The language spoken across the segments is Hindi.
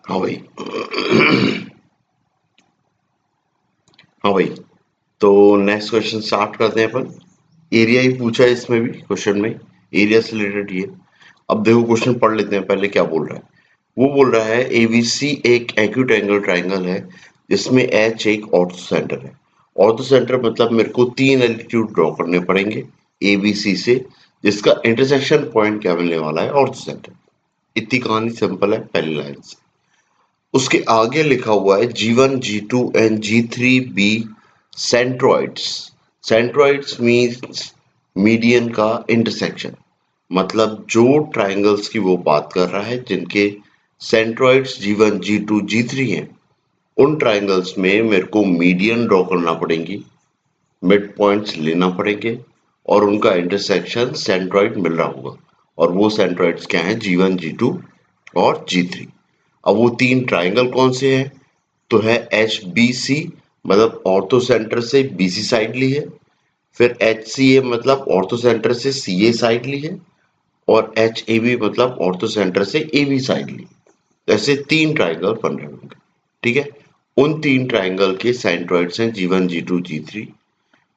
हाँ भाई। हाँ भाई, तो नेक्स्ट क्वेश्चन स्टार्ट करते हैं अपन। एरिया ही पूछा है इसमें भी, क्वेश्चन में एरिया से रिलेटेड ही है। अब देखो क्वेश्चन पढ़ लेते हैं पहले क्या बोल रहा है। वो बोल रहा है एबीसी एक एक्यूट एंगल ट्राइंगल है जिसमें एच एक ऑर्थो सेंटर है। ऑर्थो सेंटर मतलब मेरे को तीन एल्टीट्यूड ड्रॉ करने पड़ेंगे एबीसी से, जिसका इंटरसेक्शन पॉइंट क्या मिलने वाला है, ऑर्थो सेंटर। इतनी कहानी सिंपल है पहली लाइन से। उसके आगे लिखा हुआ है G1, G2 and G3 be centroids. Centroids means median का इंटरसेक्शन, मतलब जो ट्राइंगल्स की वो बात कर रहा है जिनके सेंट्रोइड्स G1, G2, G3 हैं, उन ट्राइंगल्स में मेरे को मीडियन ड्रॉ करना पड़ेंगी, मिड पॉइंट्स लेना पड़ेंगे और उनका इंटरसेक्शन सेंट्रोइड मिल रहा होगा। और वो सेंट्रोइड्स क्या हैं, G1, G2 और G3। अब वो तीन ट्राइंगल कौन से हैं, तो है एच बी सी, मतलब ऑर्थो सेंटर से बीसी साइड ली है। फिर एच सी ए मतलब ऑर्थो सेंटर से सी ए साइड ली है। और एच ए बी मतलब ऑर्थो सेंटर से ए बी साइड ली। ऐसे तीन ट्राइंगल बन रहे होंगे। ठीक है। उन तीन ट्राइंगल के सेंट्रोइड्स हैं G1, G2, G3।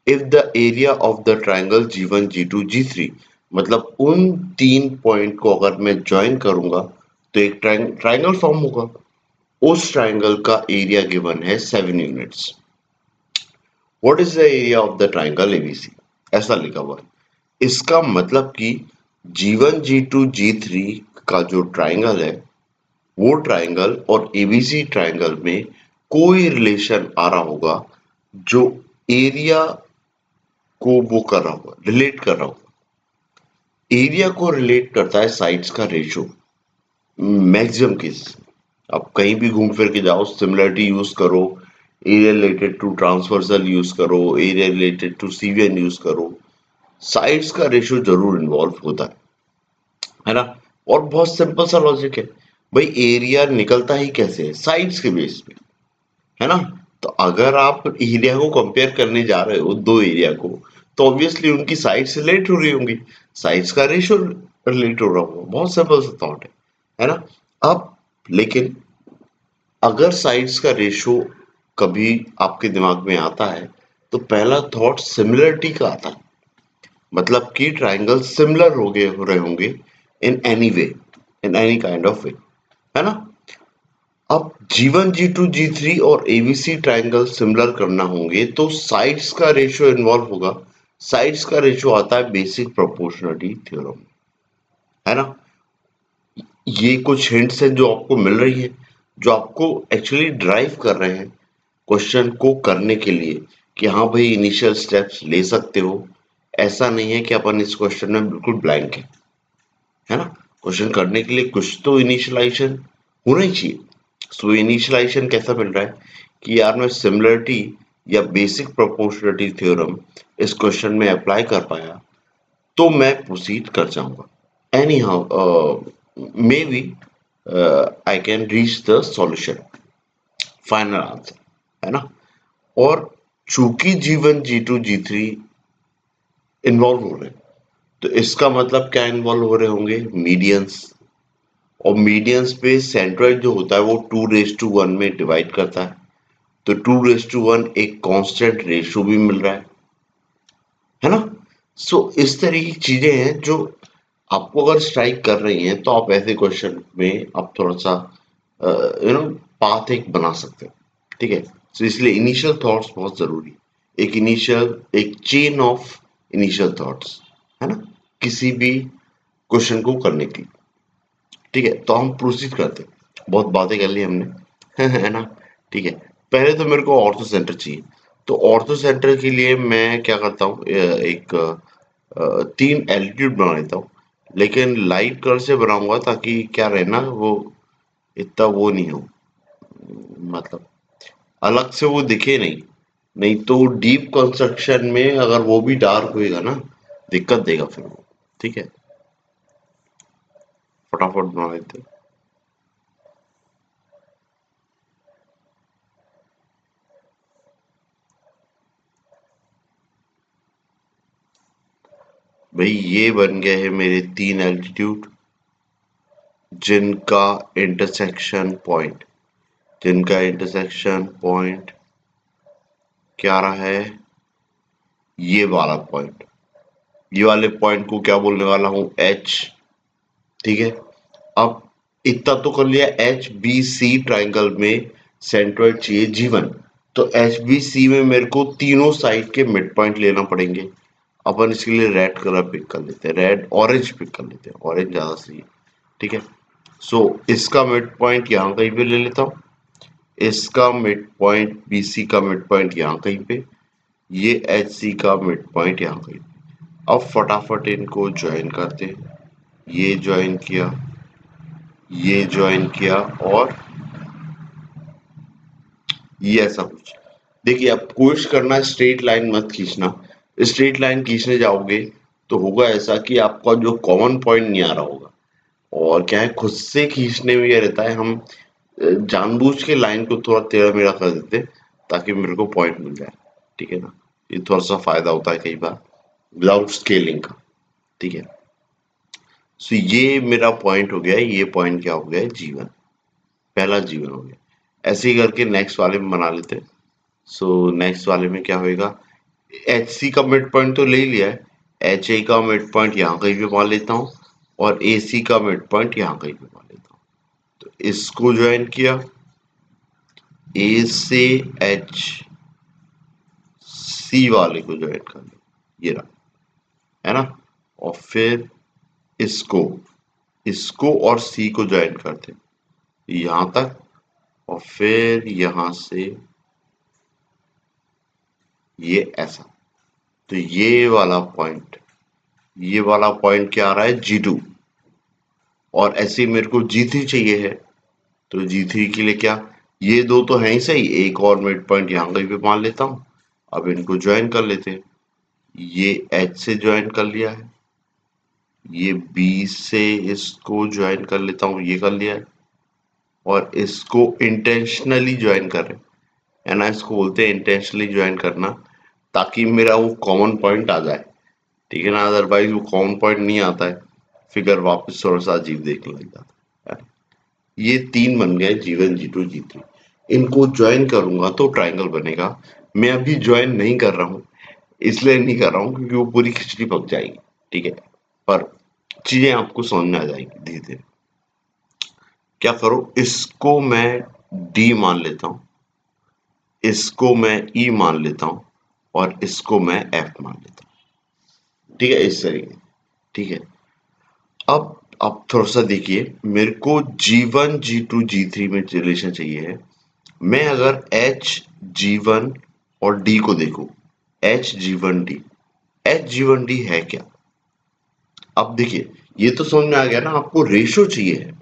If the area of the triangle G1, G2, G3, मतलब उन तीन पॉइंट को अगर मैं ज्वाइन करूंगा तो एक ट्राइंगल फॉर्म होगा। उस ट्राइंगल का एरिया गिवन है 7 units. What is the area of the triangle ABC, ऐसा लिखा हुआ है। इसका मतलब कि G1, G2, G3 का जो ट्राइंगल है, वो ट्राइंगल और एबीसी ट्राइंगल में कोई रिलेशन आ रहा होगा जो एरिया को वो कर रहा होगा, रिलेट कर रहा होगा। एरिया को रिलेट करता है साइड्स का रेशो, मैक्सिमम केस। आप कहीं भी घूम फिर के जाओ, सिमिलरिटी यूज करो, area related to transversal use करो, area related to CVN use करो, साइड्स का रेशियो जरूर इन्वॉल्व होता है ना। और बहुत सिंपल सा लॉजिक है भाई, एरिया निकलता ही कैसे है, साइड्स के बेस पे, है ना। तो अगर आप एरिया को कंपेयर करने जा रहे हो दो एरिया को, तो ऑब्वियसली उनकी साइड्स रिलेट हो रही होंगी, साइड्स का रेशियो रिलेट हो रहा होगा। बहुत सिंपल सा थॉट है ना। अब लेकिन अगर साइड्स का रेशियो कभी आपके दिमाग में आता है, तो पहला थॉट सिमिलरिटी का आता है, मतलब कि ट्राइंगल सिमिलर हो रहे होंगे in any way, in any kind of वे, है ना। अब G1, G2, G3 और एबीसी ट्राइंगल सिमिलर करना होंगे तो साइड्स का रेशियो इन्वॉल्व होगा। साइड्स का रेशियो आता है बेसिक प्रोपोर्शनलिटी थ्योरम, है ना। ये कुछ हिंट्स हैं जो आपको मिल रही है, जो आपको एक्चुअली ड्राइव कर रहे हैं क्वेश्चन को करने के लिए, कि हाँ भाई इनिशियल स्टेप्स ले सकते हो। ऐसा नहीं है कि अपन इस क्वेश्चन में बिल्कुल ब्लैंक है ना। क्वेश्चन करने के लिए कुछ तो इनिशियलाइजेशन होना ही चाहिए। सो इनिशियलाइजेशन कैसा मिल रहा है कि यार मैं सिमिलरिटी या बेसिक प्रोपोर्शनलिटी थ्योरम इस क्वेश्चन में अप्लाई कर पाया, तो मैं प्रोसीड कर जाऊंगा। Anyhow maybe I can reach the solution, final answer, है ना। और चूंकि G1, G2, G3 इन्वॉल्व हो रहे हैं, तो इसका मतलब क्या इन्वॉल्व हो रहे होंगे, मीडियंस। और मीडियंस पे सेंट्रोइड जो होता है वो 2:1 में डिवाइड करता है। तो 2:1 एक कांस्टेंट रेशियो भी मिल रहा है ना। सो इस तरह की चीजें हैं जो आपको अगर स्ट्राइक कर रही हैं, तो आप ऐसे क्वेश्चन में आप थोड़ा सा यू नो पाथ एक बना सकते हैं। ठीक है। सो इसलिए इनिशियल थॉट्स बहुत जरूरी है। एक चेन ऑफ इनिशियल थॉट्स, है ना, किसी भी क्वेश्चन को करने की। ठीक है, तो हम प्रोसीड करते हैं। बहुत बातें कर ली हमने है ना। ठीक है। पहले तो मेरे को ऑर्थो सेंटर चाहिए। तो ऑर्थो सेंटर के लिए मैं क्या करता हूँ, एक तीन एल्टीट्यूड बना लेता हूँ। लेकिन लाइट कलर से बनाऊंगा ताकि क्या रहे ना, वो इतना वो नहीं हो, मतलब अलग से वो दिखे नहीं। नहीं तो डीप कंस्ट्रक्शन में अगर वो भी डार्क होएगा ना, दिक्कत देगा फिर वो। ठीक है, फटाफट बना लेते हैं। भाई ये बन गए हैं मेरे तीन एल्टीट्यूड, जिनका इंटरसेक्शन पॉइंट क्या रहा है, ये वाला पॉइंट, ये वाले पॉइंट को क्या बोलने वाला हूं, एच। ठीक है, अब इतना तो कर लिया, एच बी सी ट्राइंगल में सेंट्रोइड चाहिए G1, तो एच बी सी में मेरे को तीनों साइड के मिड पॉइंट लेना पड़ेंगे। अपन इसके लिए रेड कलर पिक कर लेते हैं, रेड ऑरेंज पिक कर लेते हैं, ऑरेंज ज्यादा सही है। ठीक है, सो इसका मिड पॉइंट यहाँ कहीं पे ले लेता हूँ, इसका मिड पॉइंट बी सी का मिड पॉइंट यहाँ कहीं पे, ये एच सी का मिड पॉइंट यहाँ कहीं पे। अब फटाफट इनको ज्वाइन करते हैं, ये ज्वाइन किया, ये ज्वाइन किया, और ये ऐसा कुछ। देखिए, अब कोशिश करना स्ट्रेट लाइन मत खींचना, स्ट्रेट लाइन खींचने जाओगे तो होगा ऐसा कि आपका जो कॉमन पॉइंट नहीं आ रहा होगा। और क्या है, खुद से खींचने में ये रहता है, हम जानबूझ के लाइन को थोड़ा टेढ़ा मेढ़ा कर देते हैं ताकि मेरे को पॉइंट मिल जाए। ठीक है ना, ये थोड़ा सा फायदा होता है कई बार विदाउट स्केलिंग का। ठीक है, सो ये मेरा पॉइंट हो गया है, ये पॉइंट क्या हो गया है, G1, पहला G1 हो गया। ऐसे ही करके नेक्स्ट वाले में बना लेते हैं। सो नेक्स्ट वाले में क्या होएगा, एच सी का मिड पॉइंट तो ले ही लिया है, एच ए का मिड पॉइंट यहाँ कहीं पे मान लेता हूँ, और ए सी का मिड पॉइंट यहाँ कहीं पे मान लेता हूँ। तो इसको ज्वाइन किया, ए से एच सी वाले को ज्वाइन कर लिया, ये रहा, है ना। और फिर इसको इसको और सी को ज्वाइन करते हैं यहां तक, और फिर यहां से ये ऐसा। तो ये वाला पॉइंट क्या आ रहा है, G2, और ऐसे मेरे को G3 चाहिए है, तो G3 के लिए क्या, ये दो तो है ही सही, एक और मिड पॉइंट यहाँ कहीं पे मान लेता हूँ। अब इनको ज्वाइन कर लेते हैं, ये H से ज्वाइन कर लिया है, ये B से इसको ज्वाइन कर लेता हूँ, ये कर लिया है, और इसको इंटेंशनली ज्वाइन कर रहे हैं, है ना, इसको बोलते हैं इंटेंशनली ज्वाइन करना, ताकि मेरा वो कॉमन पॉइंट आ जाए। ठीक है ना, अदरवाइज वो कॉमन पॉइंट नहीं आता है, फिगर वापस थोड़ा सा अजीब देखने लग जाता है। ये तीन बन गए, G1 G2 G3। इनको ज्वाइन करूंगा तो ट्राइंगल बनेगा। मैं अभी ज्वाइन नहीं कर रहा हूँ, इसलिए नहीं कर रहा हूँ क्योंकि वो पूरी खिचड़ी पक जाएगी। ठीक है, पर चीजें आपको समझ में आ जाएंगी धीरे धीरे। क्या करो, इसको मैं D मान लेता हूँ, इसको मैं E मान लेता हूँ, और इसको मैं F मान लेता हूँ। ठीक है, इस तरीके। ठीक है, अब थोड़ा सा देखिए, मेरे को G1 G2 G3 में रिलेशन चाहिए है। मैं अगर H G1 और D को देखूं, H G1D है क्या? अब देखिए, ये तो समझ में आ गया ना, आपको रेशो चाहिए है।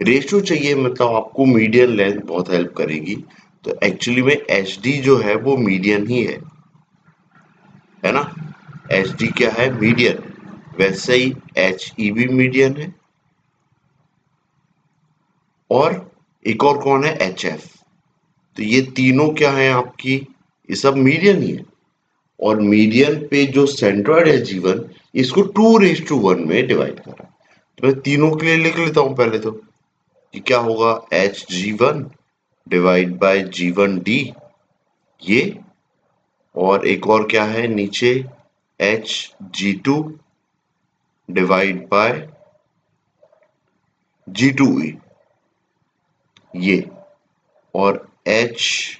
रेशो चाहिए मतलब आपको मीडियन लेंथ बहुत हेल्प करेगी। तो एक्चुअली में एच डी जो है वो मीडियन ही है ना। एच डी क्या है, मीडियन। वैसे ही एच ई भी मीडियन है, और एक और कौन है, एच एफ। तो ये तीनों क्या है आपकी, ये सब मीडियन ही है। और मीडियन पे जो सेंट्रोइड है G1, इसको 2:1 में डिवाइड करा। तो मैं तीनों के लिए लिख लेता हूं पहले तो, कि क्या होगा, H G1 divide by G1D, ये, और एक और क्या है नीचे, H G2 divide by G2E, ये, और H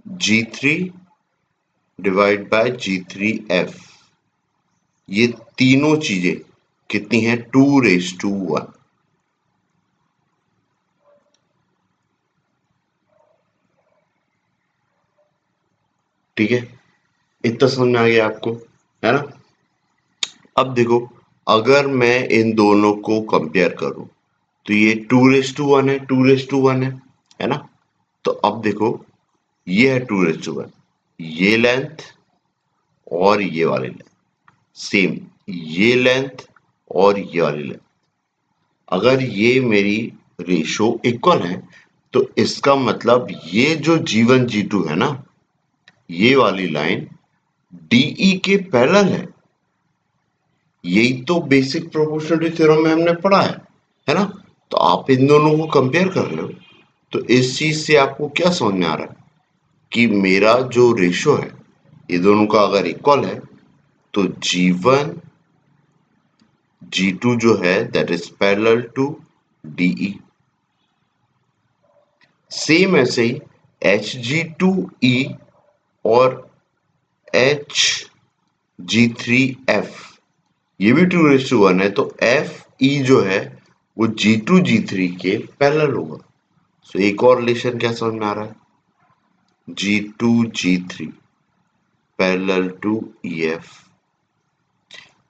G3 divide by G3F। ये तीनों चीजें कितनी है, 2:1। ठीक है, इतना समझ में आ गया आपको, है ना। अब देखो, अगर मैं इन दोनों को कंपेयर करूं, तो ये 2:1 है, 2:1 है ना। तो अब देखो, ये है 2:1, ये लेंथ और ये वाली लेंथ सेम, ये लेंथ और ये वाली लेंथ। अगर ये मेरी रेशो इक्वल है, तो इसका मतलब ये जो G1 G2 है ना, ये वाली लाइन DE के पैरेलल है। यही तो बेसिक प्रोपोर्शनलिटी थ्योरम में हमने पढ़ा है ना? तो आप इन दोनों को कंपेयर कर लो, तो इस चीज से आपको क्या समझ में आ रहा है कि मेरा जो रेशो है ये दोनों का अगर इक्वल है तो G1 G2 जो है that is parallel to DE। Same ऐसे ही Hg2E और Hg3F ये भी 2:1 है, तो Fe जो है वो G2 G3 के पैरेलल होगा। सो एक और रिलेशन क्या समझ में आ रहा है, G2 G3 parallel to EF।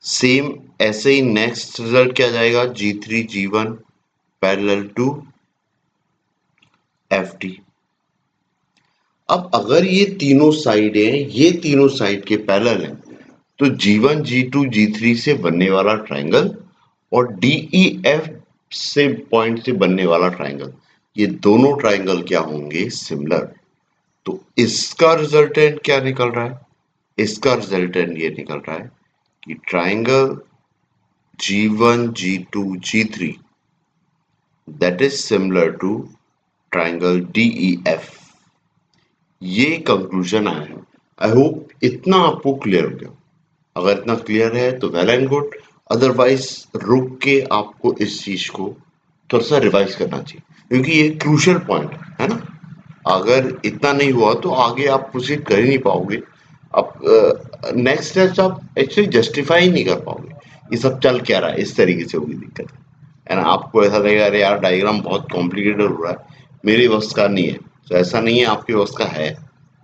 Same ऐसे ही नेक्स्ट रिजल्ट क्या जाएगा, G3 G1 parallel to FD। अब अगर ये तीनों साइड हैं, ये तीनों साइड के पैरेलल हैं, तो G1 G2 G3 से बनने वाला ट्रायंगल और DEF से पॉइंट से बनने वाला ट्रायंगल, ये दोनों ट्रायंगल क्या होंगे, सिमिलर। तो इसका रिजल्टेंट क्या निकल रहा है, इसका रिजल्टेंट ये निकल रहा है कि triangle G1 G2 G3 that is similar to triangle DEF। ये कंक्लूजन आया है। आई होप इतना आपको क्लियर हो गया। अगर इतना क्लियर है तो वेल एंड गुड, अदरवाइज रुक के आपको इस चीज को थोड़ा सा रिवाइज करना चाहिए, क्योंकि ये क्रूशियल पॉइंट है ना। अगर इतना नहीं हुआ तो आगे आप प्रोसीड कर ही नहीं पाओगे। अब नेक्स्ट स्टेप्स आप एक्चुअली जस्टिफाई ही नहीं कर पाओगे, ये सब चल क्या रहा है, इस तरीके से होगी दिक्कत है ना। आपको ऐसा लगेगा अरे यार डायग्राम बहुत कॉम्प्लिकेटेड हो रहा है, मेरी बस का नहीं है। तो ऐसा नहीं है, आपकी बस का है।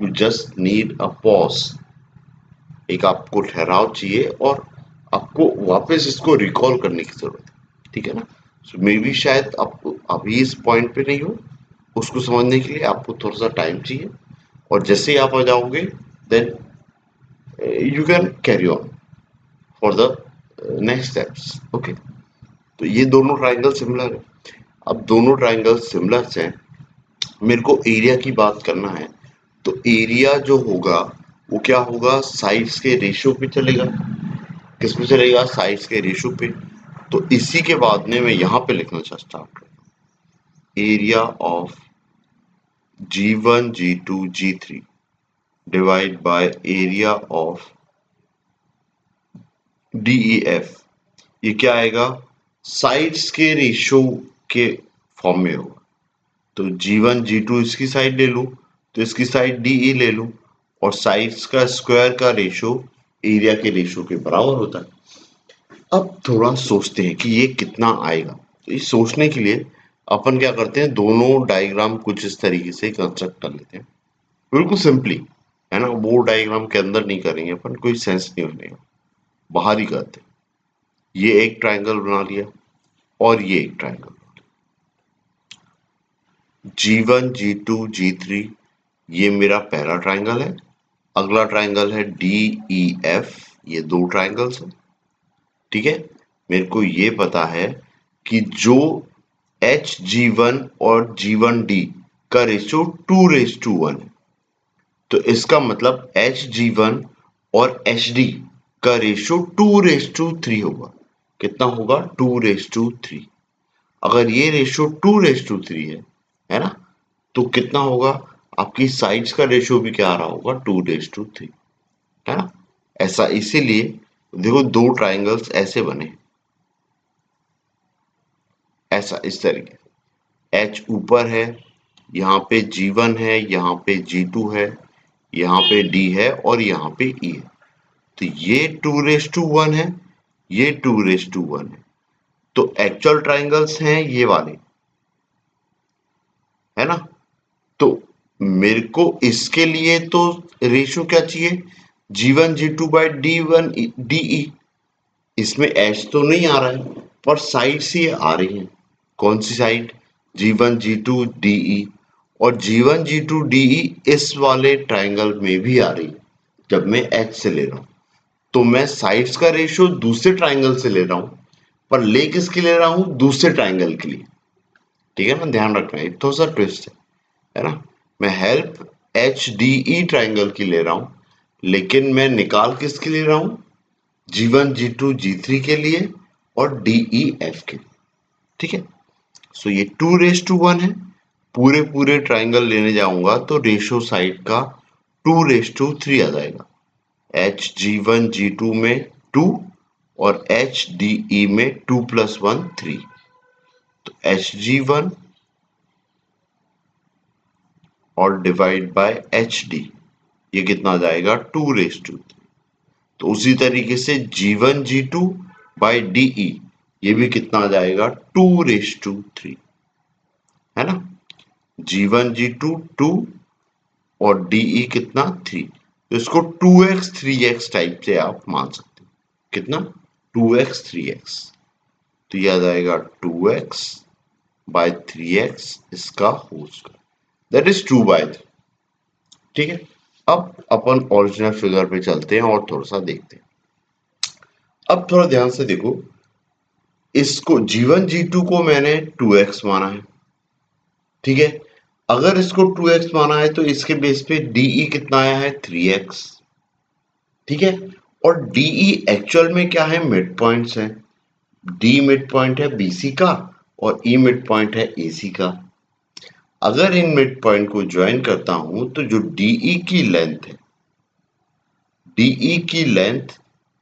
You just need a pause, एक आपको ठहराव चाहिए और आपको वापस इसको रिकॉल करने की जरूरत है, ठीक है ना। सो मे बी शायद आपको अभी इस पॉइंट पे नहीं हो, उसको समझने के लिए आपको थोड़ा सा टाइम चाहिए, और जैसे ही आप आ जाओगे then you can carry on for the next steps. Okay, तो ये दोनों ट्राइंगल सिमिलर है। अब दोनों ट्राइंगल सिमिलर हैं, मेरे को एरिया की बात करना है, तो एरिया जो होगा वो क्या होगा, साइड्स के रेशियो पे चलेगा। किस पे चलेगा, साइड्स के रेशियो पे। तो इसी के बाद में मैं यहाँ पे लिखना स्टार्ट कर, area of G1 G2 G3 divide by area of DEF। ये क्या आएगा, साइड्स के रेशियो के फॉर्म में होगा। तो G1 G2 इसकी साइड ले लूं तो इसकी साइड DE ले लूं, और साइड्स का स्क्वायर का रेशियो एरिया के रेशियो के बराबर होता है। अब थोड़ा सोचते हैं कि ये कितना आएगा। तो इस सोचने के लिए अपन क्या करते हैं, दोनों डायग्राम कुछ इस तरीके से कंस्ट्रक्ट कर लेते हैं, बिल्कुल सिंपली, है ना। वो डायग्राम के अंदर नहीं करेंगे अपन, कोई सेंस नहीं बनेगा, बाहर ही करते हैं। ये एक ट्रायंगल बना लिया और ये एक ट्रायंगल, G1 G2 G3 ये मेरा पहला ट्रायंगल है। अगला ट्रायंगल है DEF, ये दो ट्रायंगल्स हैं, ठीक है। मेरे को ये पता है कि जो HG1 और G1D का रेशियो 2:1 है, तो इसका मतलब HG1 और HD का रेशियो 2:3 होगा। कितना होगा, 2:3। अगर ये रेशियो 2:3 है ना, तो कितना होगा, आपकी साइड्स का रेशियो भी क्या आ रहा होगा, 2:3, है ना। ऐसा इसीलिए देखो दो ट्रायंगल्स ऐसे बने, ऐसा इस तरीके, H ऊपर है, यहाँ पे G1 है, यहाँ पे G2 है, यहाँ पे D है और यहाँ पे E है। तो ये 2:1 है, ये 2:1 है। तो एक्चुअल ट्रायंगल्स हैं ये वाले, है ना। तो मेरे को इसके लिए तो रेशियो क्या चाहिए, G1 G2 by D1 DE। इसमें H तो नहीं आ रहा है, पर साइड से आ रही है। कौन सी साइड, G1 G2 DE, और G1 G2 DE इस वाले ट्रायंगल में भी आ रही है जब मैं H से ले रहा हूं। तो मैं साइड्स का रेशियो दूसरे ट्रायंगल से ले रहा हूं, पर ले किसके ले रहा हूं, दूसरे ट्रायंगल के लिए, ठीक है ना। ध्यान रखना, एक थोड़ा सा ट्विस्ट है ना। मैं हेल्प HDE ट्रायंगल की ले रहा हूं, लेकिन मैं निकाल किसकी ले रहा हूं, G1 G2 G3 के लिए और DEF के लिए, ठीक है। सो ये 2:1 है, पूरे ट्राइंगल लेने जाऊंगा तो रेशो साइड का 2:3 आ जाएगा। HG1 G2 में 2 और HDE में 2 + 1 3, तो HG1 और डिवाइड बाय HD, ये कितना आ जाएगा 2:3। तो उसी तरीके से G1 G2 बाय DE, ये भी कितना आ जाएगा 2:3, है ना। G1 G2 2 और DE कितना 3, तो इसको 2x 3x टाइप से आप मान सकते हो। कितना 2x 3x, तो ये आ जाएगा 2x बाय 3x इसका होल स्क्वायर, दैट इज 2/3, ठीक है। अब अपन ओरिजिनल फिगर पे चलते हैं और थोड़ा सा देखते हैं। अब थोड़ा ध्यान से देखो, इसको G1 G2 को मैंने 2x माना है, ठीक है। अगर इसको 2x माना है तो इसके बेस पे DE कितना आया है 3x, ठीक है। और DE एक्चुअल में क्या है, मिड पॉइंट्स है। D मिड पॉइंट है BC का और E मिड पॉइंट है AC का। अगर इन मिड पॉइंट को ज्वाइन करता हूं तो जो DE की लेंथ है, DE की लेंथ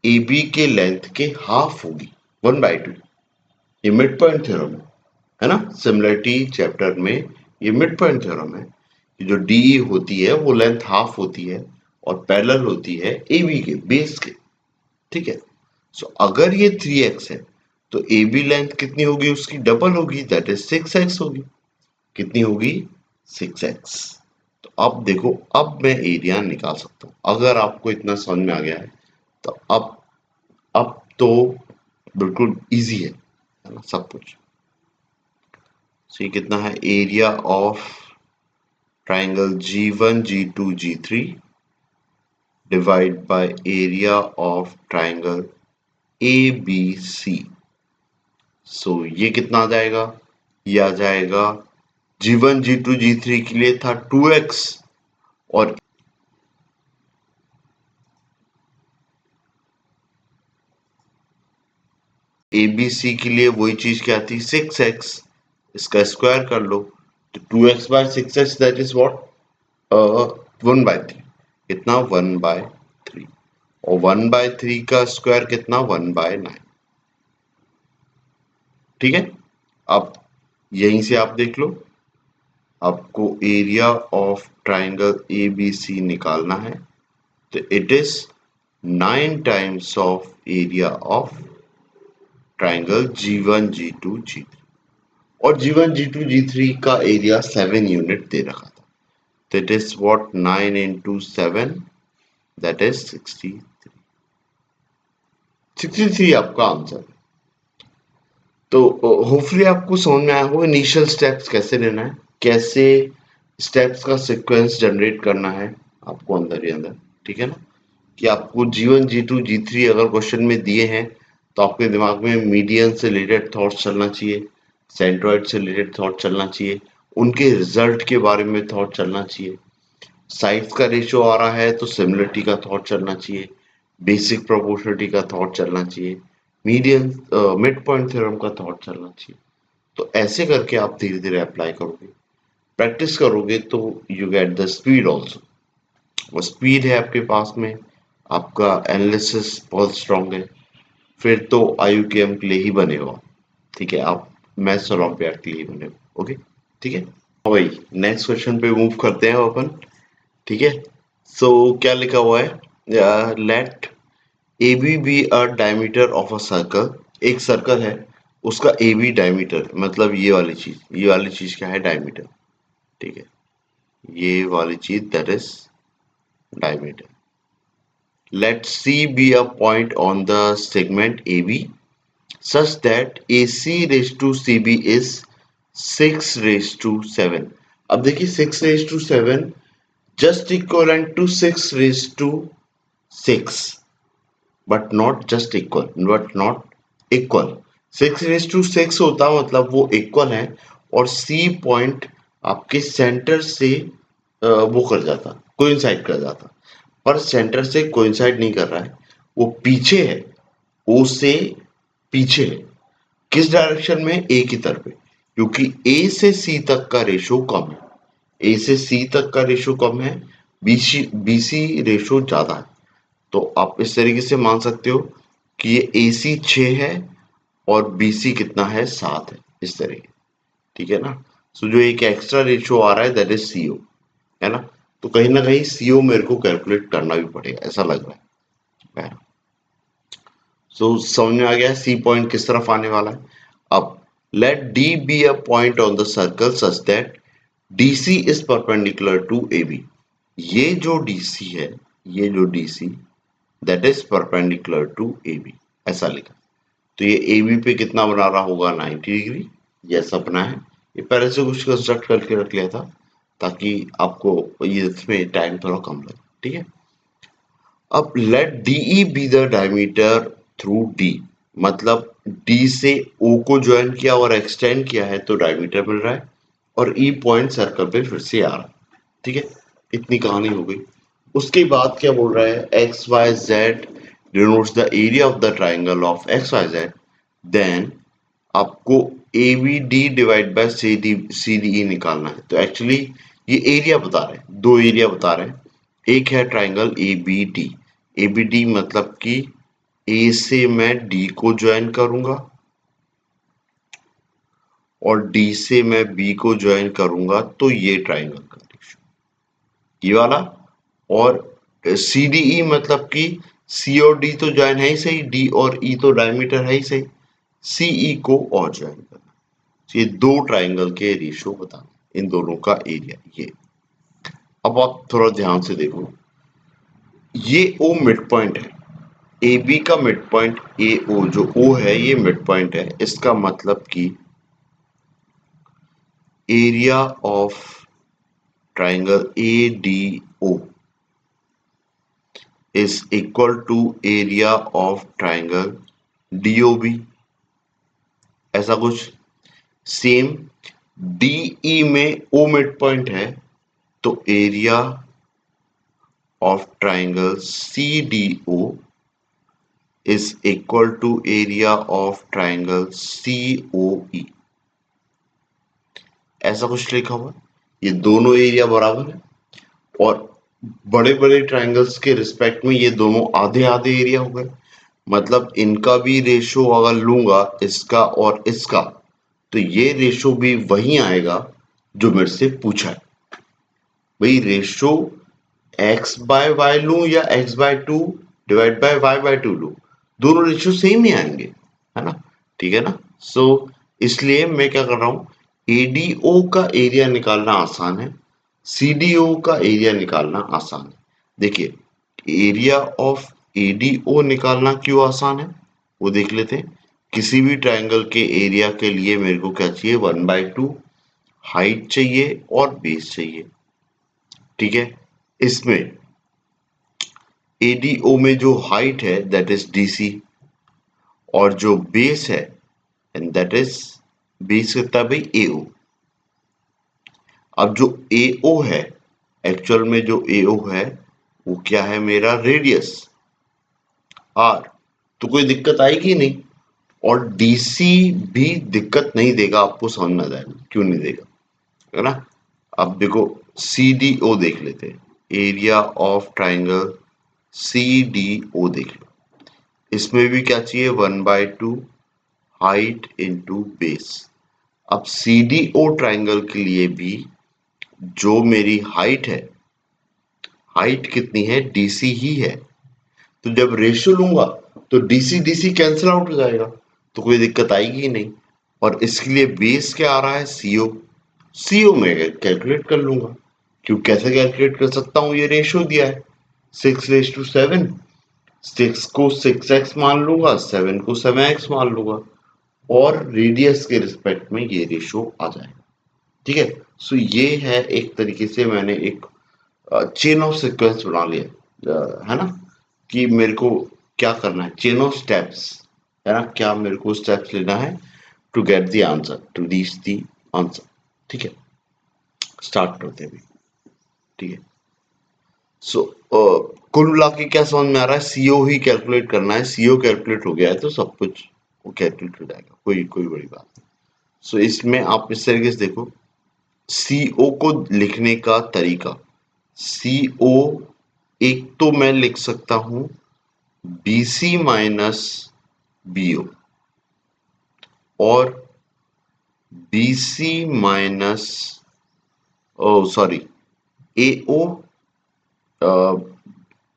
AB के लेंथ के हाफ होगी, 1/2। ये मिड पॉइंट थ्योरम है ना, सिमिलरिटी चैप्टर में ये मिड पॉइंट थ्योरम है कि जो DE होती है वो लेंथ हाफ होती है और पैरेलल होती है AB के बेस के, ठीक है। सो अगर ये 3x है तो AB लेंथ कितनी होगी, उसकी डबल होगी, दैट इज 6x होगी। कितनी होगी 6x। तो अब देखो, अब मैं एरिया निकाल सकता हूं अगर आपको इतना समझ में आ गया है तो अब तो बिल्कुल इजी है ना सब कुछ। सो ये कितना है, area of triangle G1 G2 G3 divide by area of triangle ABC। सो ये कितना आ जाएगा, ये आ जाएगा G1 G2 G3 के लिए था 2x और ABC के लिए वही चीज क्या थी 6x, इसका स्क्वायर कर लो तो 2x bye 6x that is what 1/3, कितना 1/3 और 1/3 का स्क्वायर कितना 1/9, ठीक है। अब यहीं से आप देख लो, आपको एरिया ऑफ ट्राइंगल ABC निकालना है तो it is 9 times of area of triangle G1 G2 G3 और G1 G2 G3 का एरिया 7 यूनिट दे रखा था, that is what 9 into 7, that is 63। 63 आपका आंसर। तो होपफुली आपको समझ में आया होगा इनिशियल स्टेप्स कैसे लेना है, कैसे स्टेप्स का सीक्वेंस जनरेट करना है आपको अंदर ही अंदर, ठीक है ना। कि आपको G1 G2 G3 अगर क्वेश्चन में दिए हैं तो आपके दिमाग में मीडियन से रिलेटेड थॉट्स चलना चाहिए, सेंट्रोइड से रिलेटेड थॉट चलना चाहिए, उनके रिजल्ट के बारे में थॉट चलना चाहिए। साइड्स का रेशियो आ रहा है तो सिमिलरिटी का थॉट चलना चाहिए, बेसिक प्रोपोर्शनलिटी का थॉट चलना चाहिए, मीडियन मिड पॉइंट थ्योरम का थॉट चलना चाहिए। तो ऐसे करके आप धीरे धीरे अप्लाई करोगे, प्रैक्टिस करोगे तो you get the speed also. और स्पीड है आपके पास में, आपका एनालिसिस बहुत स्ट्रांग है, फिर तो IUKM के लिए ही बने हो आप, ठीक है। आप मैथ्स ओलंपियाड के लिए बने हो, ओके, ठीक है। हाँ भाई, नेक्स्ट क्वेश्चन पे मूव करते हैं अपन, ठीक है। सो क्या लिखा हुआ है, let AB be a diameter of a circle, एक सर्कल है उसका AB डायमीटर, मतलब ये वाली चीज क्या है डायमीटर, ठीक है। ये वाली चीज that is diameter. Let C be a point on the segment AB such that AC raised to CB is 6 raised to 7। अब देखिए 6 raised to 7 just equivalent to 6 raised to 6 but not just equal, but not equal। 6 raised to 6 होता मतलब वो इक्वल है और C पॉइंट आपके सेंटर से वो कर जाता, कोइंसाइड कर जाता, पर सेंटर से कोइंसाइड नहीं कर रहा है, वो पीछे है ओ से पीछे है। किस डायरेक्शन में? ए की तरफ है, क्योंकि ए से सी तक का रेशो कम है। ए से सी तक का रेशो कम है, बीसी रेशो ज्यादा है। तो आप इस तरीके से मान सकते हो कि ये ए सी 6 है और बीसी कितना है? 7 है, इस तरीके। ठीक है ना? सो जो एक एक्स्ट्रा रेशियो आ रहा है दैट इज सीओ, है ना? तो कहीं ना कहीं सीओ मेरे को कैलकुलेट करना भी पड़ेगा, ऐसा लग रहा है। सो समझ में आ गया सी पॉइंट किस तरफ आने वाला है। अब let D be a point on the circle such that DC is perpendicular to A B. ये जो डीसी है, ये जो DC that is perpendicular to A B, ऐसा लिखा। तो ये ए बी पे कितना बना रहा होगा? 90 डिग्री। ये सपना है, ये पहले से कुछ कंस्ट्रक्ट करके रख लिया था ताकि आपको ये इसमें टाइम थोड़ा कम लगे। ठीक है, अब let DE be the diameter through D, मतलब डी से ओ को ज्वाइन किया और एक्सटेंड किया है तो डायमीटर मिल रहा है, और ई पॉइंट सर्कल पे फिर से आ रहा है। ठीक है, इतनी कहानी हो गई। उसके बाद क्या बोल रहा है? X Y Z denotes the area of the triangle of X Y Z, then आपको A B D divide by C D E निकालना है। तो एक्चुअली ये एरिया बता रहे हैं, दो एरिया बता रहे हैं। एक है triangle A B D. A B D मतलब कि ए से मैं डी को ज्वाइन करूंगा और डी से मैं बी को ज्वाइन करूंगा, तो ये ट्राइंगल का रेशियो ये वाला। और सी डी ई मतलब कि सी और डी तो ज्वाइन है ही सही, डी और ई तो डायमीटर है ही सही, सीई को और ज्वाइन करना। ये दो ट्राइंगल के रेशियो बताना, इन दोनों का एरिया ये। अब आप थोड़ा ध्यान से देखो, ये ओ मिड पॉइंट है, ए बी का मिड पॉइंट ए ओ, जो ओ है ये मिड पॉइंट है। इसका मतलब कि area of triangle A D O is equal to area of triangle D O B, ऐसा कुछ। सेम डीई में ओ मिड पॉइंट है, तो area of triangle C D O is equal to area of triangle COE, ऐसा कुछ लिखा हुआ। ये दोनों एरिया बराबर है, और बड़े बड़े ट्राइंगल्स के रिस्पेक्ट में ये दोनों आधे आधे एरिया हो गए। मतलब इनका भी रेशो अगर लूंगा, इसका और इसका, तो ये रेशो भी वही आएगा जो मेरे से पूछा है। भाई रेशो एक्स बाय वाई लूं या X by two divide by Y by two लूं, दोनों रेशियो सेम ही आएंगे, है ना? ठीक है ना? सो इसलिए मैं क्या कर रहा हूं, एडीओ का एरिया निकालना आसान है, सीडीओ का एरिया निकालना आसान है। देखिए, एरिया ऑफ एडीओ निकालना क्यों आसान है वो देख लेते हैं। किसी भी ट्राइंगल के एरिया के लिए मेरे को क्या चाहिए? 1/2 हाइट चाहिए और बेस चाहिए। ठीक है, इसमें एडीओ में जो हाइट है दैट इज डीसी, और जो बेस है एंड दैट इज, बेस कितना है भाई? एओ। अब जो एओ है, एक्चुअल में जो एओ है वो क्या है? मेरा रेडियस आर। तो कोई दिक्कत आएगी नहीं, और डीसी भी दिक्कत नहीं देगा आपको, समझ में आ जाएगा क्यों नहीं देगा, है ना? अब देखो सीडीओ देख लेते हैं, एरिया ऑफ ट्राइंगल सीडीओ देख लो। इसमें भी क्या चाहिए? 1/2 हाइट इंटू बेस। अब सीडीओ ट्राइंगल के लिए भी जो मेरी हाइट है, हाइट कितनी है? डीसी ही है। तो जब रेशियो लूंगा तो डीसी डीसी कैंसिल आउट हो जाएगा, तो कोई दिक्कत आएगी ही नहीं। और इसके लिए बेस क्या आ रहा है? सीओ। सीओ में कैलकुलेट कर लूंगा। क्यों, कैसे कैलकुलेट कर सकता हूं? ये रेशियो दिया है 6:7। 6 को 6x मान लूंगा, 7 को 7x मान लूंगा, और रेडियस के रिस्पेक्ट में ये रेशियो आ जाएगा। ठीक है, सो ये है एक तरीके से मैंने एक चेन ऑफ सीक्वेंस बना लिया, है ना? कि मेरे को क्या करना है, चेन ऑफ स्टेप्स, है ना? क्या मेरे को स्टेप्स लेना है to get the answer, to reach the answer. ठीक है, स्टार्ट करते हैं। ठीक है, सो कुल मिला के क्या समझ में आ रहा है, सीओ ही कैलकुलेट करना है। सीओ कैलकुलेट हो गया है तो सब कुछ वो कैलकुलेट हो जाएगा, कोई कोई बड़ी बात नहीं। सो इसमें आप इस तरीके से देखो, सीओ को लिखने का तरीका, सीओ एक तो मैं लिख सकता हूं बीसी माइनस बीओ, और बीसी माइनस, ओ सॉरी, एओ,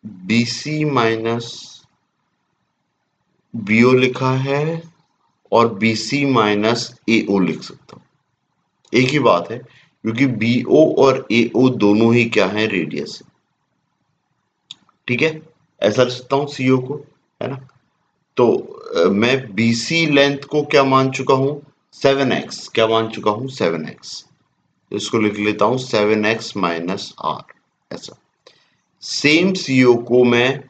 बीसी माइनस बीओ लिखा है, और बीसी माइनस एओ लिख सकता हूं। एक ही बात है, क्योंकि बीओ और एओ दोनों ही क्या है, रेडियस है। ठीक है, ऐसा लिख सकता हूं सीओ को, है ना। तो मैं बीसी लेंथ को क्या मान चुका हूं, 7x, क्या मान चुका हूं, 7x। इसको लिख लेता हूं 7x माइनस आर, ऐसा। सेम सीओ को मैं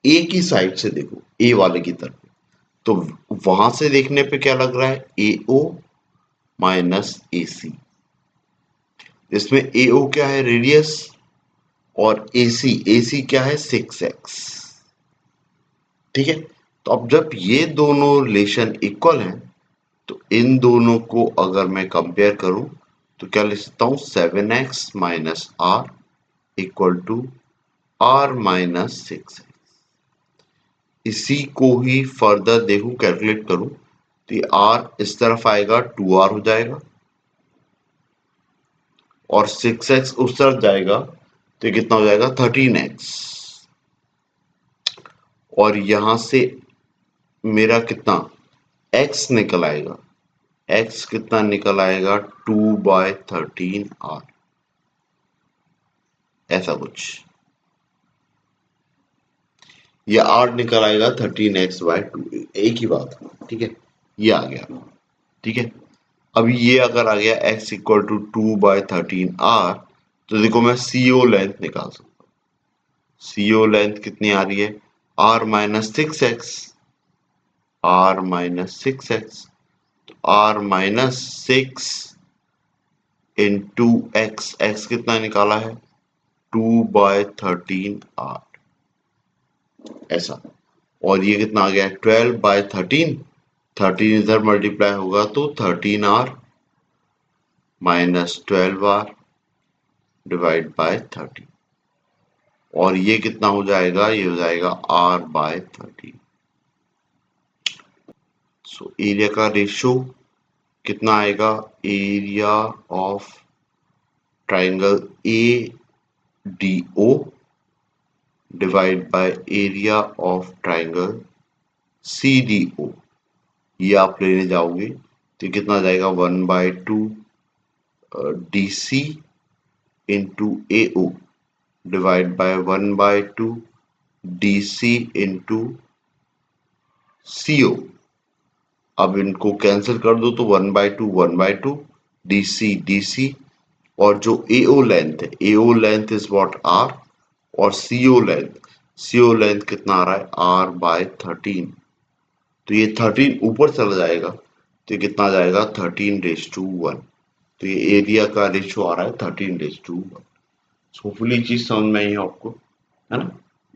ए की साइड से देखो, ए वाले की तरफ, तो वहां से देखने पे क्या लग रहा है, एओ माइनस एसी। इसमें एओ क्या है, रेडियस, और एसी, एसी क्या है, 6x। ठीक है, तो अब जब ये दोनों रिलेशन इक्वल हैं, तो इन दोनों को अगर मैं कंपेयर करूं तो क्या लिख सकता हूं, 7x minus R equal to R minus 6x। इसी को ही फर्दर देखूं, कैलकुलेट करूं, तो ये आर इस तरफ आएगा, 2r हो जाएगा, और 6x उस तरफ जाएगा तो ये कितना हो जाएगा, 13x। और यहां से मेरा कितना x निकल आएगा, x कितना निकल आएगा, 2/13r, ऐसा कुछ। ये r निकल आएगा 13x/2, एक ही बात है। ठीक है, ये आ गया। ठीक है, अभी ये अगर आ गया x इक्वल टू 2/13r, तो देखो मैं सीओ लेंथ निकाल सकता हूँ। सीओ लेंथ कितनी आ रही है, r minus 6x, r minus 6x, तो r minus 6 into x, x कितना निकाला है, 2/13r, ऐसा। और ये कितना आ गया, 12/13, 13 इधर मल्टीप्लाई होगा तो 13r minus 12r divide by 13, और ये कितना हो जाएगा, ये हो जाएगा r/13। सो एरिया का रेशियो कितना आएगा, area of triangle A D O divide by area of triangle C D O. ये आप लेने जाओगे तो कितना जाएगा, 1/2 D C into A O divide by 1/2 D C into C O. अब इनको कैंसिल कर दो तो 1/2 डी सी, और जो एओ लेंथ है, एओ लेंथ इज व्हाट, आर, और सीओ लेंथ कितना आ रहा है, r/13। तो ये 13 ऊपर चला जाएगा तो ये कितना आ जाएगा, 13:1। तो ये एरिया का रेशियो आ रहा है 13:1। होपफुली चीज समझ में आई है आपको, है ना।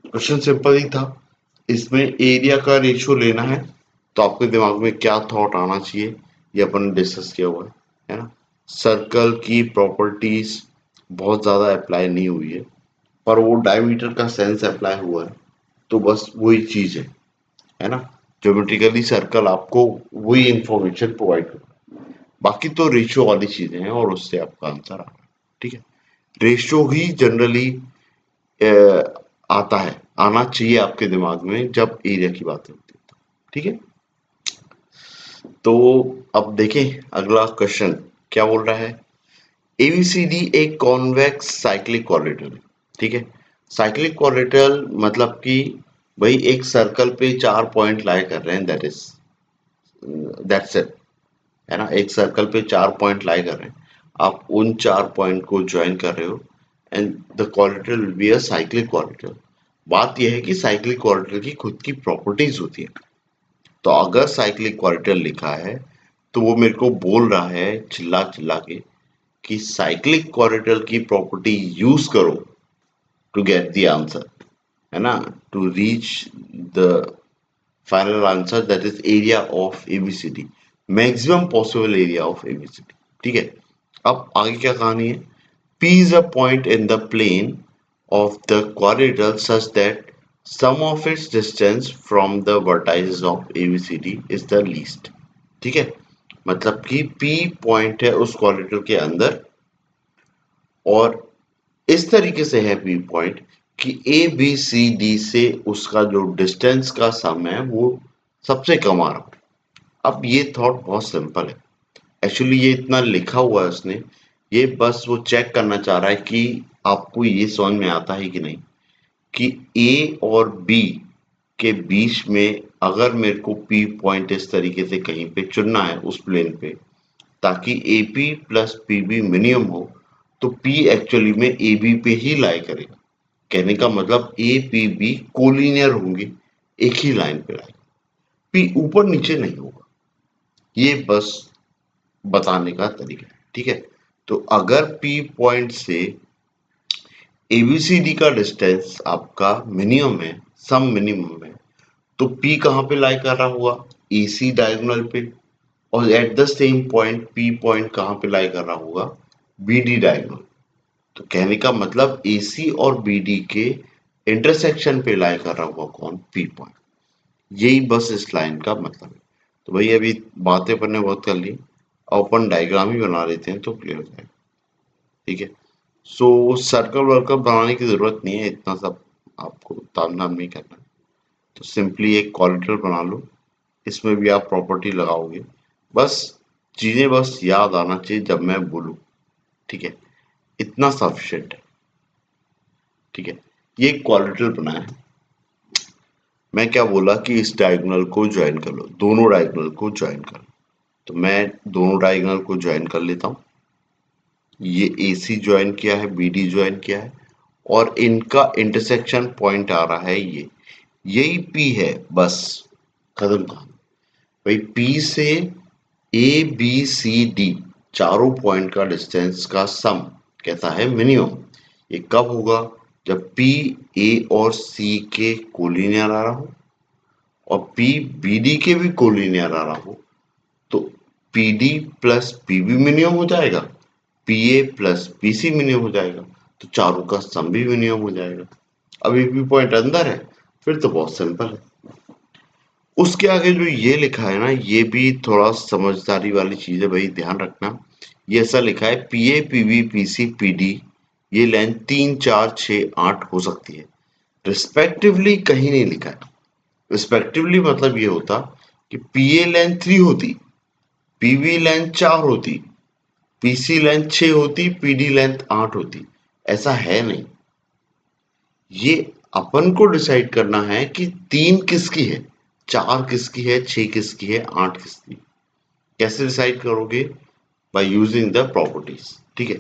क्वेश्चन सिंपल ही था। इसमें एरिया का रेशियो लेना है तो आपके दिमाग में क्या थॉट आना चाहिए, ये अपन ने डिस्कस किया हुआ है ना। सर्कल की प्रॉपर्टीज बहुत ज्यादा अप्लाई नहीं हुई है, पर वो डायमीटर का सेंस अप्लाई हुआ है, तो बस वही चीज है ना। ज्योमेट्रिकली सर्कल आपको वही इंफॉर्मेशन प्रोवाइड करता है, बाकी तो रेशियो वाली चीजें हैं, और उससे आपका आंसर आ रहा है। ठीक है, रेशियो ही जनरली आता है, आना चाहिए आपके दिमाग में जब एरिया की बात होती है। ठीक है, तो अब देखें अगला क्वेश्चन क्या बोल रहा है। एबीसीडी एक कॉन्वेक्स साइक्लिक क्वाड्रेटल है। ठीक है, साइक्लिक क्वाड्रेटल मतलब कि भाई एक सर्कल पे 4 पॉइंट लाई कर रहे हैं, दैट्स इट, है ना। एक सर्कल पे 4 पॉइंट लाई कर रहे हैं, आप उन 4 पॉइंट को ज्वाइन कर रहे हो, and the quadrilateral will be a cyclic quadrilateral. बात यह है कि साइक्लिक क्वाड्रेटल की खुद की प्रॉपर्टीज होती है। तो अगर साइक्लिक क्वाड्रेटल लिखा है तो वो मेरे को बोल रहा है चिल्ला चिल्ला के कि साइक्लिक क्वाड्रेटल की प्रॉपर्टी यूज करो टू गेट द आंसर, है ना, to reach the final answer that is area of ABCD, maximum possible area of ABCD. ठीक है, अब आगे क्या कहानी है। P is a point in the plane of the quadrilateral such that sum of its distance from the vertices of ABCD is the least। ठीक है, मतलब कि P पॉइंट है उस क्वाड्रिलेटरल के अंदर और इस तरीके से है P पॉइंट कि ए बी सी डी से उसका जो डिस्टेंस का सम है वो सबसे कम आ रहा है। अब ये थॉट बहुत सिंपल है, एक्चुअली ये इतना लिखा हुआ है उसने, ये बस वो चेक करना चाह रहा है कि आपको ये समझ में आता है कि नहीं, कि ए और बी के बीच में अगर मेरे को पी पॉइंट इस तरीके से कहीं पे चुनना है उस प्लेन पे, ताकि A P plus P B minimum हो, तो पी एक्चुअली में ए बी पे ही लाई करेगा। कहने का मतलब ए पी बी कोलिनियर होंगे, एक ही लाइन पे लाई, पी ऊपर नीचे नहीं होगा। ये बस बताने का तरीका है। ठीक है, तो अगर P पॉइंट से ABCD का डिस्टेंस आपका मिनिमम है, सम मिनिमम है, तो P कहाँ पे लाई कर रहा होगा, AC डायगोनल पे, और at the same point P point कहाँ पे लाई कर रहा होगा, BD डायगोनल। तो कहने का मतलब AC और BD के इंटरसेक्शन पे लाई कर रहा होगा कौन, P पॉइंट। यही बस इस लाइन का मतलब है। तो भाई अभी बातें अपन ने बहुत कर ली, अब अपन डायग्राम ही बना लेते हैं तो क्लियर हो जाएगा। ठीक है, सो सर्कल वर्कल बनाने की जरूरत नहीं है, इतना सब आपको तामझाम नहीं करना है। तो सिंपली एक कॉरिडोर बना लो, इसमें भी आप प्रॉपर्टी लगाओगे, बस चीजें बस याद आना चाहिए जब मैं बोलूं। ठीक है, इतना सफिशिएंट है। ठीक है, ये एक कॉरिडोर बनाया है, मैं क्या बोला कि इस डायगोनल को ज्वाइन कर लो, दोनों डायगोनल को ज्वाइन कर लो। तो मैं दोनों डायगोनल को ज्वाइन कर लेता हूं, ये AC ज्वाइन किया है, BD ज्वाइन किया है, और इनका इंटरसेक्शन पॉइंट आ रहा है ये, यही P है, बस खत्म कहानी। भाई P से ABCD चारों पॉइंट का डिस्टेंस का सम कहता है मिनिमम। ये कब होगा, जब P A और C के कोलिनियर आ रहा हो और P BD के भी कोलिनियर आ रहा हो, तो PD प्लस PB मिनिमम हो जाएगा, PA प्लस PC मिनिमम हो जाएगा, तो चारों का सम भी मिनिमम हो जाएगा। अब एक भी पॉइंट अंदर है, फिर तो बहुत सिंपल है। उसके आगे जो ये लिखा है ना, ये भी थोड़ा समझदारी वाली चीज है भाई, ध्यान रखना। ये ऐसा लिखा है PA PB PC PD, ये लेंथ 3 4 6 8 हो सकती है, रिस्पेक्टिवली कहीं नहीं लिखा है। रिस्पेक्टिवली मतलब ये होता कि PA लेंथ 3 होती, PB लेंथ 4 होती, PC लेंथ 6 होती, PD लेंथ 8 होती। ऐसा है नहीं, ये अपन को डिसाइड करना है कि 3 किसकी है, 4 किसकी है, 6 किसकी है, 8 किसकी है। कैसे डिसाइड करोगे, बाय यूजिंग द प्रॉपर्टीज। ठीक है,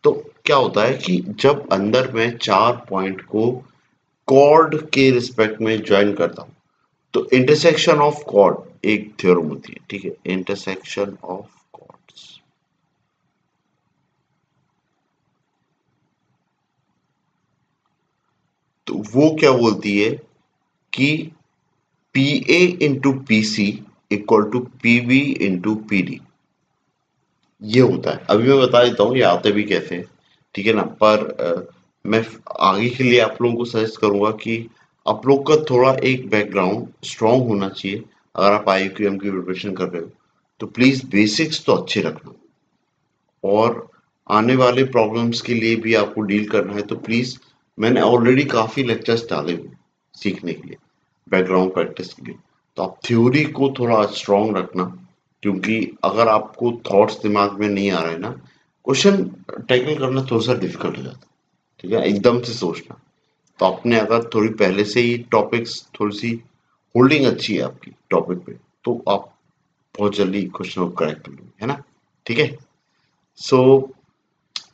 तो क्या होता है कि जब अंदर मैं 4 पॉइंट को कॉर्ड के रिस्पेक्ट में ज्वाइन करता हूं, तो इंटरसेक्शन ऑफ कॉर्ड एक थ्योरम होती है। ठीक है, इंटरसेक्शन ऑफ कॉर्ड्स, तो वो क्या बोलती है कि PA into PC equal to PB into PD, ये होता है। अभी मैं बता देता हूँ ये आते भी कैसे हैं, ठीक है ना, पर मैं आगे के लिए आप लोगों को सजेस्ट करूंगा कि आप लोग का थोड़ा एक बैकग्राउंड स्ट्रांग होना चाहिए। अगर आप IIQM की प्रिपरेशन कर रहे हो तो प्लीज बेसिक्स तो अच्छे रखना, और आने वाले प्रॉब्लम्स के लिए भी आपको डील करना है तो प्लीज, मैंने ऑलरेडी काफी लेक्चर्स डाले हुए सीखने के लिए, बैकग्राउंड प्रैक्टिस के लिए। तो आप थ्योरी को थोड़ा स्ट्रांग रखना, क्योंकि अगर आपको थॉट्स दिमाग में नहीं आ रहे ना, क्वेश्चन टैकल करना थोड़ा सा डिफिकल्ट हो जाता है। ठीक है, एकदम से सोचना। तो आपने अगर थोड़ी पहले से ही टॉपिक्स, थोड़ी सी होल्डिंग अच्छी है आपकी टॉपिक पे, तो आप बहुत जल्दी क्वेश्चन को करेक्ट कर लोगे, है ना। ठीक है, सो